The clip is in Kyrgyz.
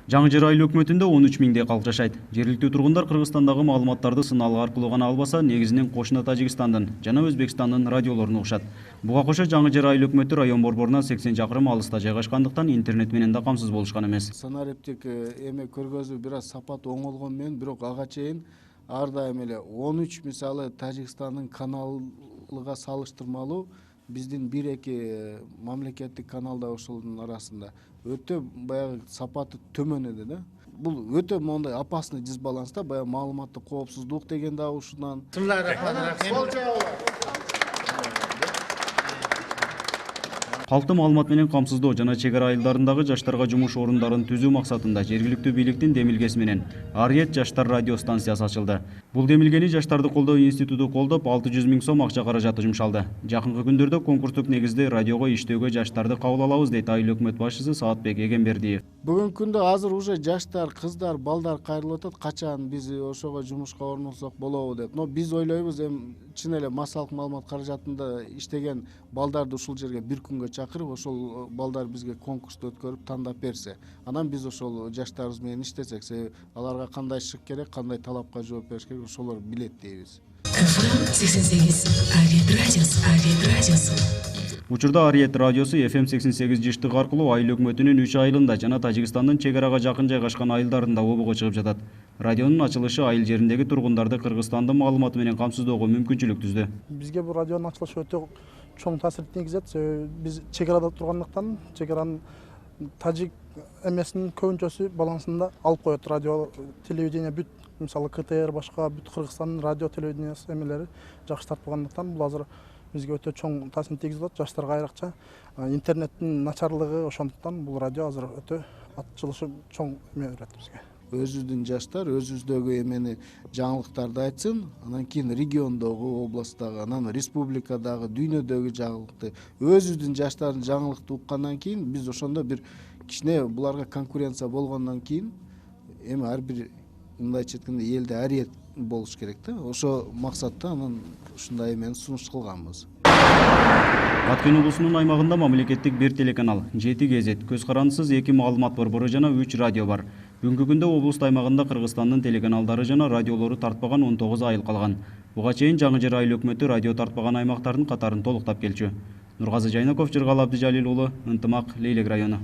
Жаңы Жер айыл өкмөтүндө 13 миңдей калк жашайт. Жергиликтүү тургундар Кыргызстандагы маалыматтарды сыналгы аркылуу гана албаса, негизинен кошуна Тажикстандын жана Өзбекстандын радиолорун угушат. Буга кошо Жаңы Жер айыл өкмөтү район борборунан 80 чакырым алыста жайгашкандыктан интернет менен да камсыз болушкан эмес. Санариптик эме көргөзүү бир аз сапат оңолгон менен, бирок ага чейин ар дайым эле 13 мисалы Тажикстандын каналыга салыштырмалуу биздин 1-2 мамлекеттик каналда ошолдун арасында өтө баягы сапаты төмөн эле да. Бул өтө моундай опасный дисбаланс да, баягы маалыматтык коопсуздук деген да ушунан. Калкты маалымат менен камсыздоо жана чек ара айылдарындагы жаштарга жумуш орундарын түзүү максатында жергиликтүү бийликтин демилгеси менен Ариет жаштар радио станциясы ачылды. Бул демилгени Жаштарды колдоо институту колдоп 600 000 сом акча каражаты жумшалды. Жакынкы күндөрдө конкурстук негизде радиого иштөөгө жаштарды кабыл алабыз дейт айыл өкмөт башчысы Саатбек Эгембердиев. Бүгүнкү күндө азыр уже жаштар, кыздар, балдар кайрылып атат, качан биз ошого жумушка орнотсок болобу деп. Но биз ойлойбуз, чын эле массалык маалымат каражатында иштеген балдарды ушул жерге бир күнгө чакырып, ошол балдар бизге конкурсту өткөрүп тандап берсе, анан биз ошол жаштарыбыз менен иштесек, себеби аларга кандай шык керек, кандай талапка жооп бериш керек, ошолор билет дейбиз. Учурда Ариет радиосу FM 88 жыштык аркылуу айыл өкмөтүнүн 3 айылында жана Тажикстандын чек арага жакын жайгашкан айылдарында обого чыгып жатат. Радионун ачылышы айыл жериндеги тургундарды Кыргызстандын маалыматы менен камсыздоого мүмкүнчүлүк түздү. Бизге бул радионун ачылышы өтө чоң таасир тийгизет. Биз чек арада тургандыктан, чек аранын тажик эмесинин көбүнчөсү балансында алып коет. Радио, телевидение бүт, мисалы КТР башка бүт Кыргызстандын радио, телевидениясы эмелери жакшы тартпагандыктан бул азыр бизге өтө чоң таасир тийгизип атат. Жаштарга айрыкча интернеттин начарлыгы ошондуктан бул радио азыр өтө ачылышы чоң эме берет бизге. Өзүбүздүн жаштар өзүбүздөгү эмени жаңылыктарды айтсын, анан кийин региондогу, областтагы, анан республикадагы, дүйнөдөгү жаңылыкты, өзүбүздүн жаштардын жаңылыкты уккандан кийин биз ошондо бир кичине буларга конкуренция болгондон кийин эми ар бир мындайча айтканда элде Ариет болуш керек да. Ошо максатта анан ушундай эмени сунуш кылганбыз. Баткен облусунун аймагында мамлекеттик 1 телеканал, 7 гезет, көз карандысыз 2 маалымат борбору жана 3 радио бар. Бүгүнкү күндө облус аймагында Кыргызстандын телеканалдары жана радиолору тартпаган 19 айыл калган. Буга чейин Жаңы Жер айыл өкмөтү радио тартпаган аймактардын катарын толуктап келчү. Нургазы Жайнаков, Жыргал Абдыжалил уулу, Ынтымак, Лейлек району.